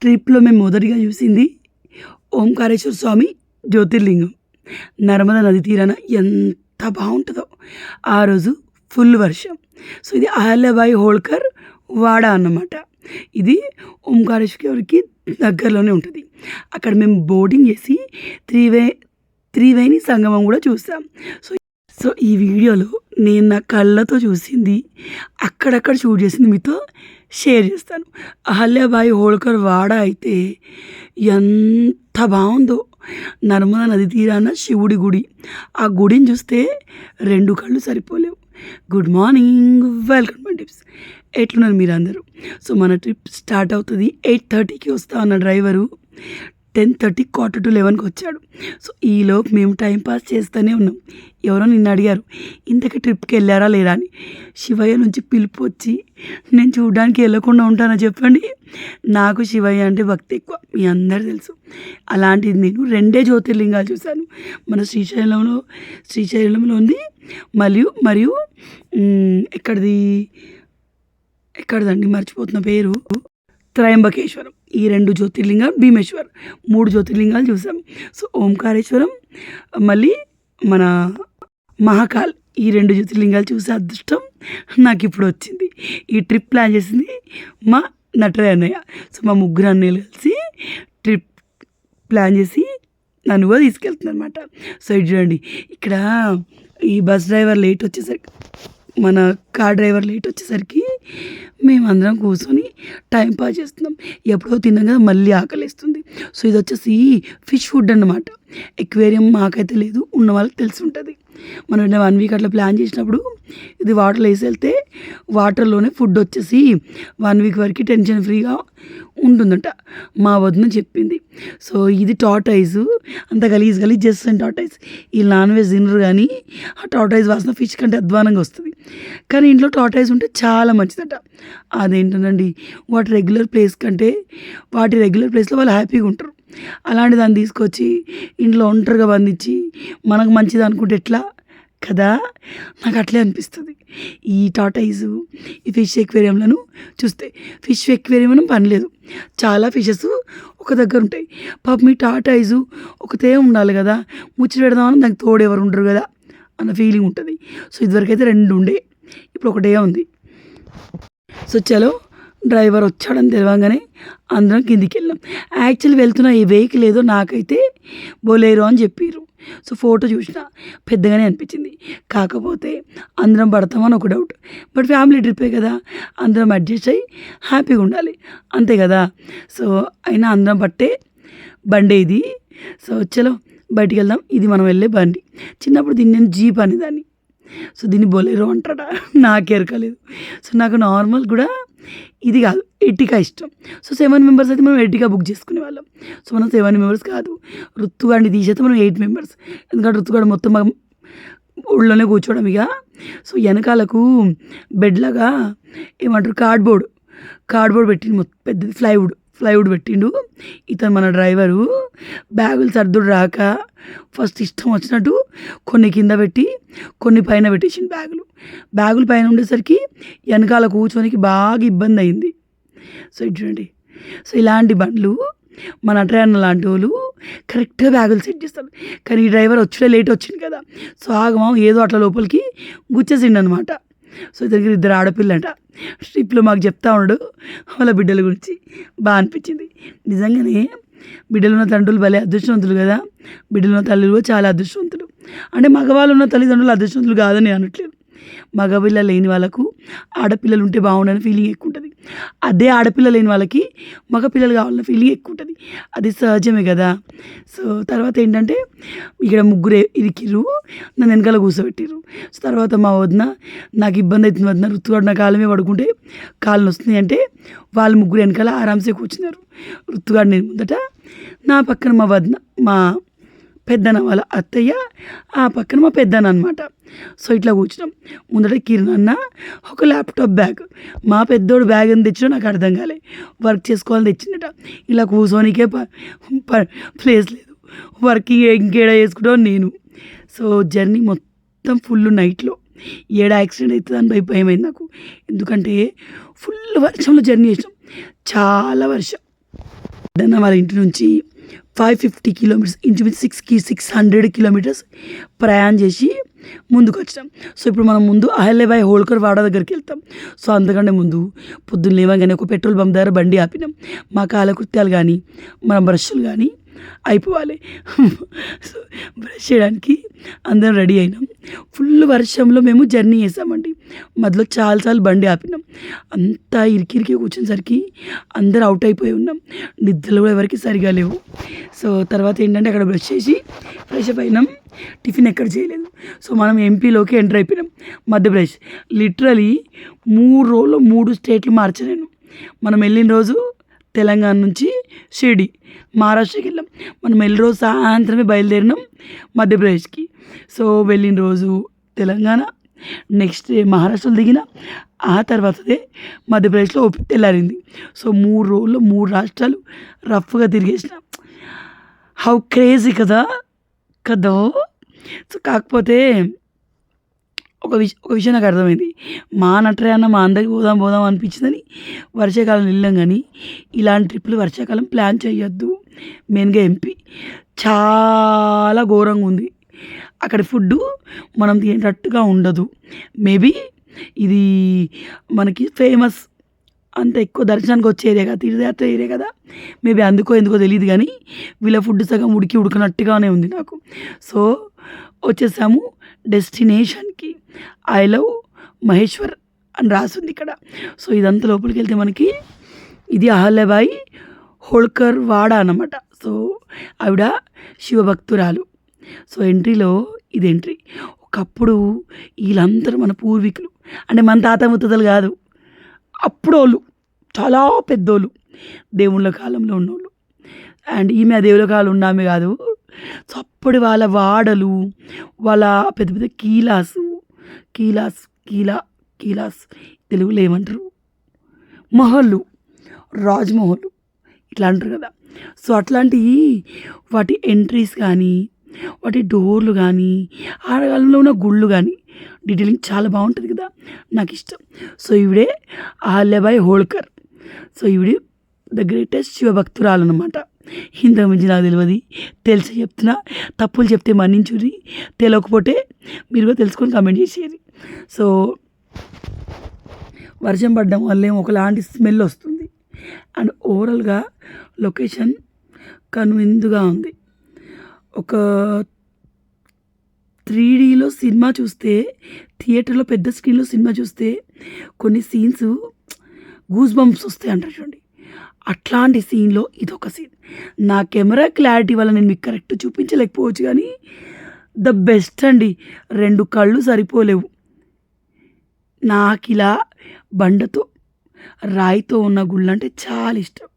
ట్రిప్‌లో మేము మొదటిగా చూసింది ఓంకారేశ్వర స్వామి జ్యోతిర్లింగం. నర్మదా నది తీరాన ఎంత బావుంటదో. ఆ రోజు ఫుల్ వర్షం. సో, ఇది అహల్యాబాయి హోల్కర్ వాడా అన్నమాట. ఇది ఓంకారేశ్వర్‌కి దగ్గరలోనే ఉంటది. అక్కడ మేము బోటింగ్ చేసి త్రివేణి సంగమం కూడా చూసాం. సో, సో ఈ వీడియోలో నేను నా కళ్ళతో చూసింది, అక్కడక్కడ షూట్ చేసింది మీతో షేర్ చేస్తాను. అహల్యాబాయి హోల్కర్ వాడా అయితే ఎంత బావుందో. నర్మదా నది తీరాన శివుడి గుడి. ఆ గుడిని చూస్తే 2 కళ్ళు సరిపోలేవు. Good morning, welcome to my tips. ఎట్లున్నారు మీరందరూ? సో, మన ట్రిప్ స్టార్ట్ అవుతుంది. 8:30కి వస్తా అన్న డ్రైవరు 10:30 11కి వచ్చాడు. సో, ఈలోపు మేము టైం పాస్ చేస్తూనే ఉన్నాం. ఎవరో నిన్ను అడిగారు, ఇంతకీ ట్రిప్‌కి వెళ్ళారా లేదా అని. శివయ్య నుంచి పిలుపు వచ్చి నేను చూడడానికి వెళ్ళకుండా ఉంటానా చెప్పండి? నాకు శివయ్య అంటే భక్తి ఎక్కువ, మీ అందరూ తెలుసు. అలాంటిది నేను 2 జ్యోతిర్లింగాలు చూశాను. మన శ్రీశైలంలో ఉంది. మరియు ఎక్కడిదండి మర్చిపోతున్న పేరు, త్రయంబకేశ్వరం. ఈ 2 జ్యోతిర్లింగాలు, భీమేశ్వర్, 3 జ్యోతిర్లింగాలు చూసాం. సో, ఓంకారేశ్వరం, మళ్ళీ మన మహాకాల్, ఈ 2 జ్యోతిర్లింగాలు చూసే అదృష్టం నాకు ఇప్పుడు వచ్చింది. ఈ ట్రిప్ ప్లాన్ చేసింది మా నటరాజ్ అన్నయ్య. సో, మా ముగ్గురు అన్నయ్యలు కలిసి ట్రిప్ ప్లాన్ చేసి నన్ను కూడా తీసుకెళ్తుందనమాట. సో, ఇది చూడండి, ఇక్కడ ఈ బస్ డ్రైవర్ లేట్ వచ్చేసరికి, మన కార్ డ్రైవర్ లేట్ వచ్చేసరికి మేమందరం కూర్చొని టైం పాస్ చేస్తున్నాం. ఎప్పుడో తిన్నాం కదా, మళ్ళీ ఆకలిస్తుంది. సో, ఇది వచ్చేసి ఫిష్ ఫుడ్ అన్నమాట. ఎక్వేరియం మాకైతే లేదు, ఉన్న వాళ్ళకి తెలిసి ఉంటుంది. మనం 1 వీక్ అట్లా ప్లాన్ చేసినప్పుడు ఇది వాటర్లో వేసి వెళ్తే వాటర్లోనే ఫుడ్ వచ్చేసి 1 వీక్ వరకు టెన్షన్ ఫ్రీగా ఉంటుందంట, మా వదిన చెప్పింది. సో, ఇది టార్టైజ్, అంత గలీజ్ చేస్తాను టార్టైజ్. ఈ నాన్ వెజ్ తినరు, కానీ ఆ టార్టైజ్ వాసన ఫిష్ కంటే అధ్వానంగా వస్తుంది. కానీ ఇంట్లో టార్టైజ్ ఉంటే చాలా మంచిదట. అదేంటోనండి, వాటి రెగ్యులర్ ప్లేస్లో వాళ్ళు హ్యాపీగా ఉంటారు. అలాంటి దాన్ని తీసుకొచ్చి ఇంట్లో ఒంటరిగా బంధించి మనకు మంచిది అనుకుంటే ఎట్లా కదా, నాకు అట్లే అనిపిస్తుంది. ఈ టార్టైజు, ఈ ఫిష్ ఎక్వేరియంలను చూస్తే, ఫిష్ ఎక్వేరియం అని పని లేదు, చాలా ఫిషెస్ ఒక దగ్గర ఉంటాయి. పాపం ఈ టార్టైజు ఒకతే ఉండాలి కదా, ముచ్చట పెడదామని దానికి తోడు ఎవరు ఉండరు కదా అన్న ఫీలింగ్ ఉంటుంది. సో, ఇదివరకైతే 2 ఉండే, ఇప్పుడు ఒకటే ఉంది. సో, చలో డ్రైవర్ వచ్చాడని తెలియగానే అందరం కిందికి వెళ్ళాం. యాక్చువల్లీ వెళ్తున్న ఈ వెహికల్ ఏదో నాకైతే బొలేరో అని చెప్పారు. సో, ఫోటో చూసిన పెద్దగానే అనిపించింది. కాకపోతే అందరం పడతామని ఒక డౌట్. బట్ ఫ్యామిలీ ట్రిప్పే కదా, అందరం అడ్జస్ట్ అయ్యి హ్యాపీగా ఉండాలి, అంతే కదా. సో, అయినా అందరం పట్టే బండే ఇది. సో, చలో బయటికి వెళ్దాం. ఇది మనం వెళ్ళే బండి. చిన్నప్పుడు దీన్ని నేను జీప్ అనేదాన్ని. సో, దీన్ని బొలేరో అంటాడా నాకు ఎరకలేదు. సో, నాకు నార్మల్ కూడా ఇది కాదు, ఎర్టిగా ఇష్టం. సో, 7 మెంబర్స్ అయితే మనం ఎర్టిగా బుక్ చేసుకునే వాళ్ళం. సో, మనం 7 మెంబర్స్ కాదు, ఋతుగాడిని తీసేస్తే మనం 8 మెంబర్స్. ఎందుకంటే ఋతుగాడు మొత్తం ఊళ్ళోనే కూర్చోవడం ఇక. సో, వెనకాలకు బెడ్లాగా ఏమంటారు, కార్డ్బోర్డ్ పెట్టిండు, మొత్తం పెద్దది ప్లైవుడ్ పెట్టిండు. ఇతను మన డ్రైవరు బ్యాగులు సర్దుడు రాక ఫస్ట్ ఇష్టం వచ్చినట్టు కొన్ని కింద పెట్టి కొన్ని పైన పెట్టేసిండు. బ్యాగులు పైన ఉండేసరికి వెనకాల కూర్చోనికి బాగా ఇబ్బంది అయింది. సో, ఇది చూడండి. సో, ఇలాంటి బండ్లు మన నటరాన్న లాంటి వాళ్ళు కరెక్ట్గా బ్యాగులు సెట్ చేస్తారు. కానీ ఈ డ్రైవర్ లేట్ వచ్చింది కదా, సో ఆగమం ఏదో అట్లా లోపలికి గుచ్చేసిండు అనమాట. సో, ఇద్దరికి 2 ఆడపిల్లంట. ట్రిప్లో మాకు చెప్తా ఉన్నాడు వాళ్ళ బిడ్డల గురించి, బాగా అనిపించింది. నిజంగానే బిడ్డలున్న తండ్రులు భలే అదృష్టవంతులు కదా, బిడ్డలున్న తల్లులు చాలా అదృష్టవంతులు. అంటే మగవాళ్ళు ఉన్న తల్లిదండ్రులు అదృష్టవంతులు కాదని అనట్లేదు. మగపిల్ల లేని వాళ్ళకు ఆడపిల్లలు ఉంటే బాగుండని ఫీలింగ్ ఎక్కువ ఉంటుంది. అదే ఆడపిల్ల లేని వాళ్ళకి మగపిల్లలు కావాలన్న ఫీలింగ్ ఎక్కువ ఉంటుంది. అది సహజమే కదా. సో, తర్వాత ఏంటంటే ఇక్కడ ముగ్గురు ఇరికిర్రు, నన్ను వెనకాల కూర్చోబెట్టిర్రు. సో, తర్వాత మా వదిన, నాకు ఇబ్బంది అవుతుంది వదిన, ఋతుగాడు నా కాళ్ళ మీద పడుకుంటే కాళ్ళు వస్తుంది అంటే వాళ్ళు ముగ్గురు వెనకాల ఆరామ్సే కూర్చున్నారు. ఋతుగాడు నేను ముందట, నా పక్కన మా వదిన, మా పెద్దన్న వాళ్ళ అత్తయ్య, ఆ పక్కన మా పెద్దన్న అనమాట. సో, ఇట్లా కూర్చున్నాం. ముందట కిరణ్ అన్న ఒక ల్యాప్టాప్ బ్యాగ్, మా పెద్దోడు బ్యాగ్ అని తెచ్చినా నాకు అర్థం కాలే, వర్క్ చేసుకోవాలని తెచ్చిందట. ఇలా కూర్చోనికే ప్లేస్ లేదు, వర్కింగ్ ఇంకేడ చేసుకుంటాం నేను. సో, జర్నీ మొత్తం ఫుల్ నైట్లో, యాక్సిడెంట్ అవుతుందని భయమైంది నాకు. ఎందుకంటే ఫుల్ వర్షంలో జర్నీ చేసినాం, చాలా వర్షం. దన్న వాళ్ళ ఇంటి నుంచి 550 కిలోమీటర్స్ ఇంచుమించు 600 కిలోమీటర్స్ ప్రయాణం చేసి ముందుకు వచ్చినాం. సో ఇప్పుడు మనం ముందు అహల్యాబాయి హోల్కర్ వాడ దగ్గరికి వెళ్తాం. సో అంతకంటే ముందు పొద్దున్న లేవగానే ఒక పెట్రోల్ బంక్ దగ్గర బండి ఆపినాం. మా కాలకృత్యాలు కానీ మన బ్రష్లు కానీ అయిపోవాలి. సో బ్రష్ చేయడానికి అందరం రెడీ అయినాం. ఫుల్ వర్షంలో మేము జర్నీ చేసామండి. మధ్యలో చాలాసార్లు బండి ఆపినాం. అంతా ఇరికి కూర్చునేసరికి అందరూ అవుట్ అయిపోయి ఉన్నాం. నిద్రలు కూడా ఎవరికి సరిగా లేవు. సో తర్వాత ఏంటంటే అక్కడ బ్రష్ చేసి ఫ్రెష్ అప్ అయినాం. టిఫిన్ ఎక్కడ చేయలేదు. సో మనం ఎంపీలోకి ఎంటర్ అయిపోయినాం. మధ్యప్రదేశ్ లిటరలీ 3 రోజులు 3 స్టేట్లు మార్చలేను. మనం వెళ్ళిన రోజు తెలంగాణ నుంచి షిరిడి మహారాష్ట్రకి వెళ్ళాం. మనం వెళ్ళిన రోజు సాయంత్రమే బయలుదేరినాం మధ్యప్రదేశ్కి. సో వెళ్ళిన రోజు తెలంగాణ, నెక్స్ట్ డే మహారాష్ట్రలో దిగిన, ఆ తర్వాతదే మధ్యప్రదేశ్లో తెల్లారింది. సో 3 రోజుల్లో 3 రాష్ట్రాలు రఫ్గా తిరిగేసిన. హౌ క్రేజీ కదా. సో కాకపోతే ఒక విషయం నాకు అర్థమైంది. మా నటరాయన్న మా అందరికి పోదాం అనిపించిందని వర్షాకాలం వెళ్ళాం. కానీ ఇలాంటి ట్రిప్పులు వర్షాకాలం ప్లాన్ చేయొద్దు. మెయిన్గా ఎంపీ చాలా ఘోరంగా ఉంది. అక్కడ ఫుడ్డు మనం తినేటట్టుగా ఉండదు. మేబీ ఇది మనకి ఫేమస్, అంత ఎక్కువ దర్శనానికి వచ్చే ఏరియా కదా, తీర్థయాత్ర ఏరియా కదా, మేబీ ఎందుకో తెలియదు. కానీ వీళ్ళ ఫుడ్ సగం ఉడికినట్టుగానే ఉంది నాకు. సో వచ్చేసాము డెస్టినేషన్కి. ఐ లవ్ మహేశ్వర్ అని రాసింది ఇక్కడ. సో ఇదంతా లోపలికి వెళ్తే మనకి ఇది అహల్యాబాయి హోల్కర్ వాడ అన్నమాట. సో ఆవిడ శివభక్తురాలు. సో ఎంట్రీలో ఇది ఎంట్రీ. ఒకప్పుడు వీళ్ళందరూ మన పూర్వీకులు, అంటే మన తాత ముత్తతలు కాదు, అప్పుడోళ్ళు చాలా పెద్దోళ్ళు, దేవుళ్ళ కాలంలో ఉన్నోళ్ళు. అండ్ ఈమె దేవుళ్ళ కాలం ఉన్నామే కాదు. సో అప్పటి వాళ్ళ వాడలు, వాళ్ళ పెద్ద పెద్ద కీలాస్ తెలుగులో ఏమంటారు, మహళ్ళు, రాజ్మహల్ ఇట్లా అంటారు కదా. సో అట్లాంటివి వాటి ఎంట్రీస్ కానీ, వాటి డోర్లు కానీ, ఆడకాలంలో ఉన్న గుళ్ళు కానీ డీటెయిలింగ్ చాలా బాగుంటుంది కదా, నాకు ఇష్టం. సో ఈవిడే అహల్యాబాయి హోల్కర్. సో ఈవిడ ద గ్రేటెస్ట్ శివభక్తురాలు అనమాట. ఇంతకు మించి నాకు తెలియదు, తెలిసి చెప్తున్నా. తప్పులు చెప్తే మన్నించుర్రి, తెలియకపోతే మీరు కూడా తెలుసుకొని కమెంట్ చేసేది. సో వర్షం పడడం వల్ల ఒకలాంటి స్మెల్ వస్తుంది. అండ్ ఓవరాల్గా లొకేషన్ కనువిందుగా ఉంది. ఒక 3Dలో సినిమా చూస్తే, థియేటర్లో పెద్ద స్క్రీన్లో సినిమా చూస్తే కొన్ని సీన్స్ గూస్ బంప్స్ వస్తాయి అంటారు చూడండి, అట్లాంటి సీన్లో ఇదొక సీన్. నా కెమెరా క్లారిటీ వల్ల నేను మీకు కరెక్ట్ చూపించలేకపోవచ్చు, కానీ ద బెస్ట్ అండి. 2 కళ్ళు సరిపోలేవు. నాకు ఇలా బండతో రాయితో ఉన్న గుళ్ళు అంటే చాలా ఇష్టం.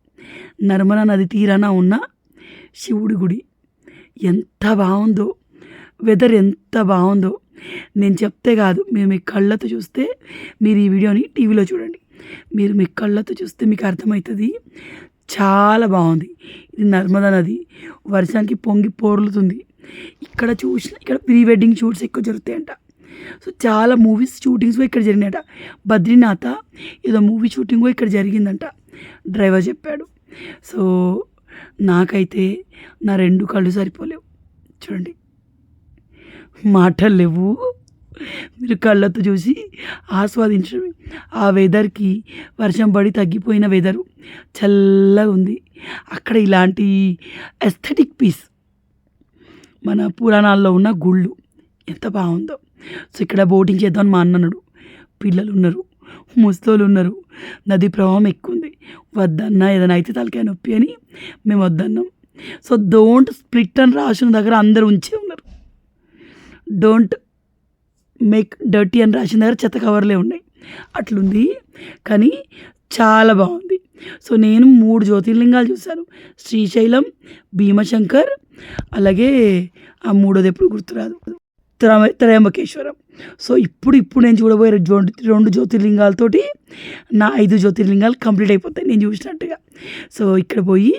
నర్మదా నది తీరాన ఉన్న శివుడి గుడి ఎంత బాగుందో, వెదర్ ఎంత బాగుందో నేను చెప్తే కాదు, మీరు మీ కళ్ళతో చూస్తే, మీరు ఈ వీడియోని టీవీలో చూడండి, మీరు మీ కళ్ళతో చూస్తే మీకు అర్థమవుతుంది. చాలా బాగుంది. ఇది నర్మదా నది వర్షానికి పొంగి పొర్లుతుంది. ఇక్కడ ప్రీ వెడ్డింగ్ షూట్స్ ఎక్కువ జరుగుతాయంట. సో చాలా మూవీస్ షూటింగ్స్ ఇక్కడ జరిగినాయట. బద్రీనాథ్ ఏదో మూవీ షూటింగ్ ఇక్కడ జరిగిందంట, డ్రైవర్ చెప్పాడు. సో నాకైతే నా 2 కళ్ళు సరిపోలేవు. చూడండి, మాటలు లేవు. మీరు కళ్ళతో చూసి ఆస్వాదించడమే. ఆ వెదర్కి వర్షం పడి తగ్గిపోయిన వెదరు చల్లగా ఉంది. అక్కడ ఇలాంటి ఎస్థెటిక్ పీస్, మన పురాణాల్లో ఉన్న గుళ్ళు ఎంత బాగుందో. సో ఇక్కడ బోటింగ్ చేద్దామని మా అన్నన్నాడు. పిల్లలు ఉన్నారు, ముస్తోళ్ళు ఉన్నారు, నది ప్రవాహం ఎక్కువ ఉంది. వద్దన్నా, ఏదైనా అయితే తలకాయ నొప్పి అని మేము వద్దన్నాం. సో డోంట్ స్ప్లిట్ అని రాసిన దగ్గర అందరూ ఉంచే ఉన్నారు. డోంట్ మేక్ డర్టీ అని రాసిన దగ్గర చెత్త కవర్లే ఉన్నాయి. అట్లుంది, కానీ చాలా బాగుంది. సో నేను 3 జ్యోతిర్లింగాలు చూశాను. శ్రీశైలం, భీమశంకర్, అలాగే ఆ 3వది ఎప్పుడు గుర్తురాదు, త్రయంబకేశ్వరం. సో ఇప్పుడు నేను చూడబోయే 2 జ్యోతిర్లింగాలతోటి నా 5 జ్యోతిర్లింగాలు కంప్లీట్ అయిపోతాయి నేను చూసినట్టుగా. సో ఇక్కడ పోయి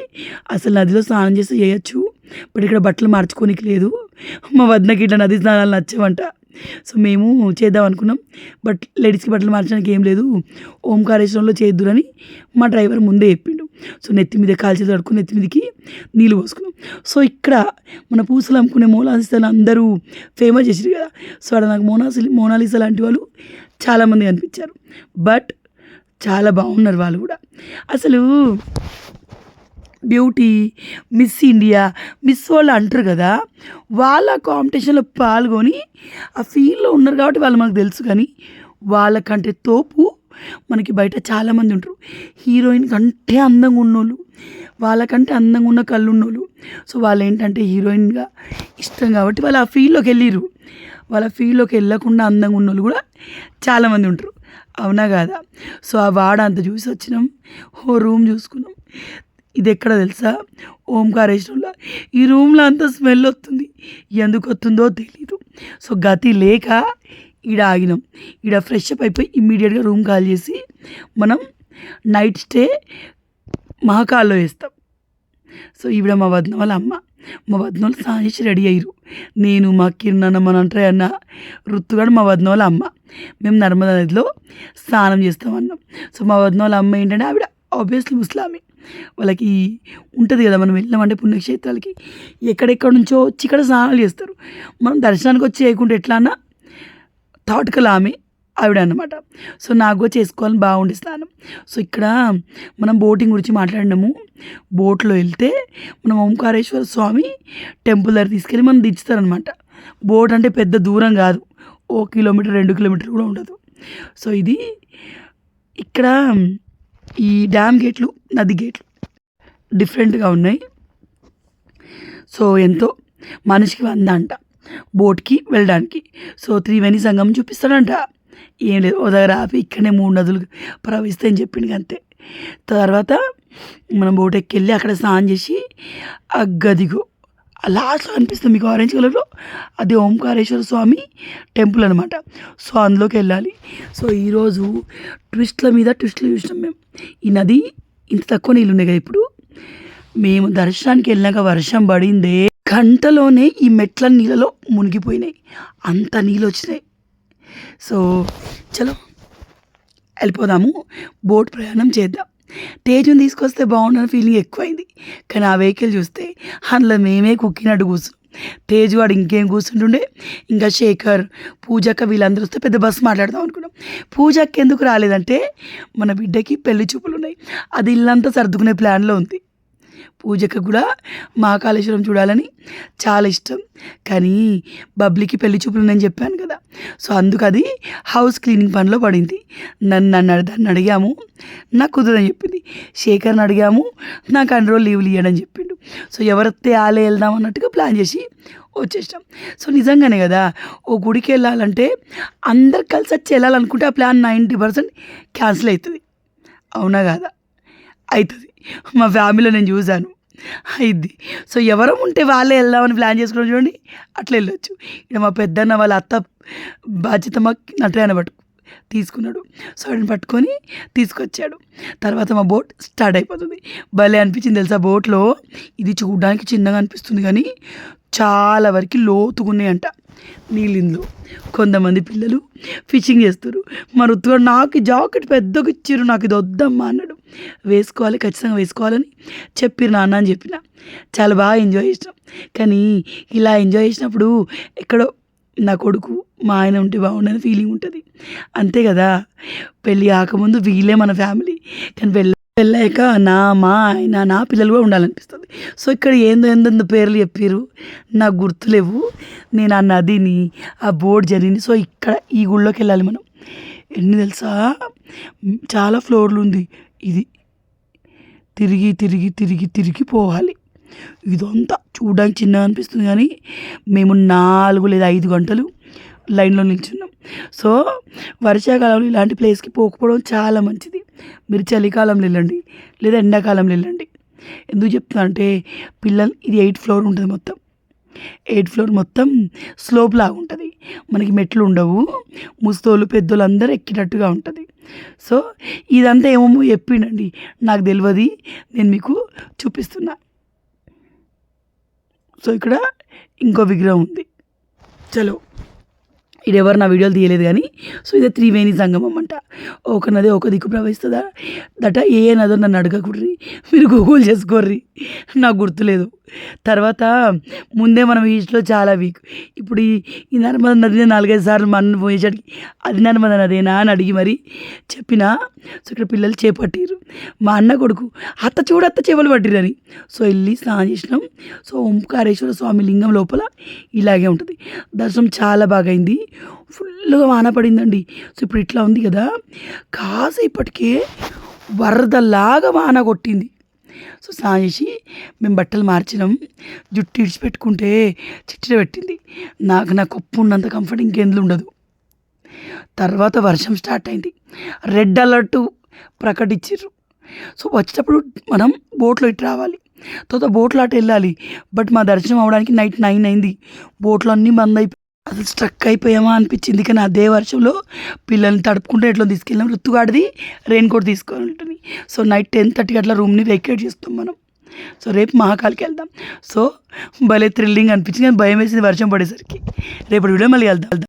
అసలు నదిలో స్నానం చేస్తే చేయొచ్చు, బట్ ఇక్కడ బట్టలు మార్చుకోనికి లేదు. మా వదినకి ఇట్లా నది స్నానాలు నచ్చవంట. సో మేము చేద్దాం అనుకున్నాం, బట్ లేడీస్కి బట్టలు మార్చడానికి ఏం లేదు, ఓంకారేశ్వరంలో చేద్దురని మా డ్రైవర్ ముందే చెప్పిండు. సో నెత్తి మీద కాల్చేది కడుక్కుని నెత్తి మీదకి నీళ్ళు పోసుకున్నాం. సో ఇక్కడ మన పూసలు అమ్ముకునే మోనాలిసాలు అందరూ ఫేమస్ చేసారు కదా. సో అక్కడ నాకు మోనాలిసా లాంటి వాళ్ళు చాలామంది కనిపించారు. బట్ చాలా బాగున్నారు వాళ్ళు కూడా. అసలు beauty, miss India, miss world అంటారు కదా, వాళ్ళ కాంపిటీషన్లో పాల్గొని ఆ ఫీల్డ్లో ఉన్నారు కాబట్టి వాళ్ళు మనకు తెలుసు. కానీ వాళ్ళకంటే తోపు మనకి బయట చాలామంది ఉంటారు. హీరోయిన్ కంటే అందంగా ఉన్నోళ్ళు, వాళ్ళకంటే అందంగా ఉన్న కళ్ళు ఉన్నోళ్ళు. సో వాళ్ళు ఏంటంటే హీరోయిన్గా ఇష్టం కాబట్టి వాళ్ళు ఆ ఫీల్డ్లోకి వెళ్ళిర్రు. వాళ్ళ ఫీల్డ్లోకి వెళ్ళకుండా అందంగా ఉన్నోళ్ళు కూడా చాలామంది ఉంటారు. అవునా కాదా? సో ఆ వాడ అంత చూసి వచ్చినాం. రూమ్ చూసుకున్నాం. ఇది ఎక్కడ తెలుసా? ఓంకారేశ్వరంలో. ఈ రూమ్లో అంత స్మెల్ వస్తుంది, ఎందుకు వస్తుందో తెలీదు. సో గతి లేక ఈడ ఆగినాం. ఈడ ఫ్రెష్ అప్ అయిపోయి ఇమ్మీడియట్గా రూమ్ కాల్ చేసి మనం నైట్ స్టే మహాకాల్లో వేస్తాం. సో ఈవిడ మా వదిన వాళ్ళ అమ్మ. మా వదిన వాళ్ళు స్నానం చేసి రెడీ అయ్యారు. నేను, మా కిరణ్, మన అంటారు అన్న, రుత్తుగాడు మా వదిన వాళ్ళ అమ్మ. మేము నర్మదా నదిలో స్నానం చేస్తామన్నాం. సో మా వదిన వాళ్ళ అమ్మ ఏంటంటే ఆవిడ ఆబ్వియస్లీ ముస్లామే. వాళ్ళకి ఉంటుంది కదా, మనం వెళ్ళామంటే పుణ్యక్షేత్రాలకి ఎక్కడెక్కడ నుంచో వచ్చి ఇక్కడ స్నానాలు చేస్తారు. మనం దర్శనానికి వచ్చి చేయకుంటే ఎట్లా అన్న థాట్కల్ ఆవిడ అన్నమాట. సో నాకు కూడా చేసుకోవాలని బాగుండే స్నానం. సో ఇక్కడ మనం బోటింగ్ గురించి మాట్లాడినాము. బోట్లో వెళ్తే మనం ఓంకారేశ్వర స్వామి టెంపుల్ దగ్గర తీసుకెళ్ళి మనం దించుతారనమాట. బోట్ అంటే పెద్ద దూరం కాదు, 1 కిలోమీటర్ 2 కిలోమీటర్లు కూడా ఉండదు. సో ఇది ఇక్కడ ఈ డ్యామ్ గేట్లు, నది గేట్లు డిఫరెంట్గా ఉన్నాయి. సో ఎంతో మనిషికి 100 అంట బోట్కి వెళ్ళడానికి. సో త్రివేణి సంగమం చూపిస్తాడంట. ఏం లేదు, ఓ దగ్గర ఆపి ఇక్కడనే 3 నదులు ప్రవహిస్తాయని చెప్పింది అంతే. తర్వాత మనం బోట్ ఎక్కి వెళ్ళి అక్కడ స్నానం చేసి ఆ గదిగో లాస్ట్లో కనిపిస్తుంది మీకు ఆరెంజ్ కలర్లో, అది ఓంకారేశ్వర స్వామి టెంపుల్ అనమాట. సో అందులోకి వెళ్ళాలి. సో ఈరోజు ట్విస్ట్ల మీద ట్విస్ట్లు చూసినాం మేము. ఈ నది ఇంత తక్కువ నీళ్ళు ఉన్నాయి కదా, ఇప్పుడు మేము దర్శనానికి వెళ్ళినాక వర్షం పడిందే, గంటలోనే ఈ మెట్ల నీళ్ళలో మునిగిపోయినాయి, అంత నీళ్ళు వచ్చినాయి. సో చలో వెళ్ళిపోదాము, బోట్ ప్రయాణం చేద్దాం. తేజుని తీసుకొస్తే బాగుండని ఫీలింగ్ ఎక్కువైంది. కానీ ఆ వెహికల్ చూస్తే అందులో మేమే కుక్కినట్టు కూర్చున్నాం. తేజు వాడు ఇంకేం కూర్చుంటుండే, ఇంకా శేఖర్, పూజక్క వీళ్ళందరూ వస్తే పెద్ద బస్సు మాట్లాడదాం అనుకున్నాం. పూజక్క ఎందుకు రాలేదంటే మన బిడ్డకి పెళ్లి చూపులు ఉన్నాయి, అది ఇల్లంతా సర్దుకునే ప్లాన్లో ఉంది. పూజకు కూడా మహాకాళేశ్వరం చూడాలని చాలా ఇష్టం. కానీ బబ్లీకి పెళ్లి చూపులు నేను చెప్పాను కదా, సో అందుకు అది హౌస్ క్లీనింగ్ పనిలో పడింది. దాన్ని అడిగాము, నాకు కుదరని చెప్పింది. శేఖర్ని అడిగాము, నాకు అన్ని రోజులు లీవ్లు ఇవ్వడని చెప్పిండు. సో ఎవరైతే ఆలే వెళ్దాం అన్నట్టుగా ప్లాన్ చేసి వచ్చేసాం. సో నిజంగానే కదా, ఓ గుడికి వెళ్ళాలంటే అందరు కలిసి వచ్చి వెళ్ళాలనుకుంటే ఆ ప్లాన్ 90% క్యాన్సిల్ అవుతుంది. అవునా కాదా? అవుతుంది. మా ఫ్యామిలీలో నేను చూశాను, అయింది. సో ఎవరో ఉంటే వాళ్ళే వెళ్దామని ప్లాన్ చేసుకోవడం చూడండి, అట్లా వెళ్ళొచ్చు. ఇక మా పెద్దన్న వాళ్ళ అత్త బాధ్యత మాకు నటన తీసుకున్నాడు. సో వాడిని పట్టుకొని తీసుకొచ్చాడు. తర్వాత మా బోట్ స్టార్ట్ అయిపోతుంది. భలే అనిపించింది తెలుసా బోట్లో. ఇది చూడడానికి చిన్నగా అనిపిస్తుంది కానీ చాలా వరకు లోతుగున్నాయంట నీళ్ళు. ఇందులో కొంతమంది పిల్లలు ఫిషింగ్ చేస్తారు. మా రుతుగా నాకు జాకెట్ పెద్దగా ఇచ్చారు, నాకు ఇది వద్దమ్మా అన్నాడు. వేసుకోవాలి, ఖచ్చితంగా వేసుకోవాలని చెప్పిరు నాన్న అని చెప్పిన. చాలా బాగా ఎంజాయ్ చేసినాం. కానీ ఇలా ఎంజాయ్ చేసినప్పుడు ఎక్కడో నా కొడుకు మా ఆయన ఉంటే బాగుండని ఫీలింగ్ ఉంటుంది, అంతే కదా. పెళ్ళి కాకముందు వీళ్ళే మన ఫ్యామిలీ, కానీ పెళ్ళాక మా ఆయన నా పిల్లలు కూడా ఉండాలనిపిస్తుంది. సో ఇక్కడ ఏందో పేర్లు చెప్పారు, నాకు గుర్తులేవు. నేను ఆ నదిని, ఆ బోట్ జర్నీని, సో ఇక్కడ ఈ గుళ్ళోకి వెళ్ళాలి మనం. ఎన్ని తెలుసా, చాలా ఫ్లోర్లు ఉంది. ఇది తిరిగి తిరిగి తిరిగి తిరిగి పోవాలి. ఇదంతా చూడడానికి చిన్నగా అనిపిస్తుంది కానీ మేము 4 లేదా 5 గంటలు లైన్లో నిల్చున్నాం. సో వర్షాకాలంలో ఇలాంటి ప్లేస్కి పోకపోవడం చాలా మంచిది. మీరు చలికాలంలో వెళ్ళండి లేదా ఎండాకాలంలో వెళ్ళండి. ఎందుకు చెప్తున్నా అంటే పిల్లలు, ఇది 8th ఫ్లోర్ ఉంటుంది మొత్తం. 8th ఫ్లోర్ మొత్తం స్లోప్ లాగా ఉంటుంది, మనకి మెట్లు ఉండవు, ముసలోళ్ళు పెద్దోళ్ళు అందరూ ఎక్కినట్టుగా ఉంటుంది. సో ఇదంతా ఏమో చెప్పిండండి, నాకు తెలియదు, నేను మీకు చూపిస్తున్నా. సో ఇక్కడ ఇంకో విగ్రహం ఉంది. చలో ఈడెవరు నా వీడియోలు తీయలేదు కానీ సో ఇది త్రివేణి సంగమం అంట. ఒక నది ఒక దిక్కు ప్రవహిస్తుందా దట ఏ నదో నన్ను అడగకుర్రి, మీరు గూగుల్ చేసుకోర్రి, నాకు గుర్తులేదు. తర్వాత ముందే మనం ఈస్ట్లో చాలా వీక్. ఇప్పుడు ఈ నర్మదా నదిని 4-5 సార్లు మన పోయేసరికి అది నర్మదా నదేనా అని అడిగి మరి చెప్పినా. సో ఇక్కడ పిల్లలు చేపట్టిర్రు. మా అన్న కొడుకు అత్త చూడు అత్త చేపలు పట్టిరని. సో వెళ్ళి స్నానం చేసినాం. సో ఓంకారేశ్వర స్వామి లింగం లోపల ఇలాగే ఉంటుంది. దర్శనం చాలా బాగా అయింది. ఫుల్గా వాన పడిందండి. సో ఇప్పుడు ఇట్లా ఉంది కదా, కాసేపటికే వరదలాగా వాన కొట్టింది. సో స్నానం చేసి మేము బట్టలు మార్చినాం. జుట్టు ఇడిచిపెట్టుకుంటే చిట్టిన పెట్టింది. నాకు నా కొప్పు ఉన్నంత కంఫర్ట్ ఇంకెందులో ఉండదు. తర్వాత వర్షం స్టార్ట్ అయింది. రెడ్ అలర్ట్ ప్రకటించారు. సో వచ్చేటప్పుడు మనం బోట్లో ఇటు రావాలి, తర్వాత బోట్లో అటు వెళ్ళాలి. బట్ మా దర్శనం అవడానికి నైట్ 9 అయింది. బోట్లు అన్నీ బంద్ అయిపోయి అసలు స్ట్రక్ అయిపోయామా అనిపించింది. కానీ అదే వర్షంలో పిల్లల్ని తడుపుకుంటే ఎట్లా తీసుకెళ్ళాం. ఋతుగాడిది రెయిన్ కోట్ తీసుకోవాలంటుంది. సో నైట్ 10:30 అట్లా రూమ్ని వెకేట్ చేస్తాం మనం. సో రేపు మహాకాల్కి వెళ్దాం. సో భలే థ్రిల్లింగ్ అనిపించింది, కానీ భయం వేసింది వర్షం పడేసరికి. రేపటి వీడియో మళ్ళీ వెళ్దాం.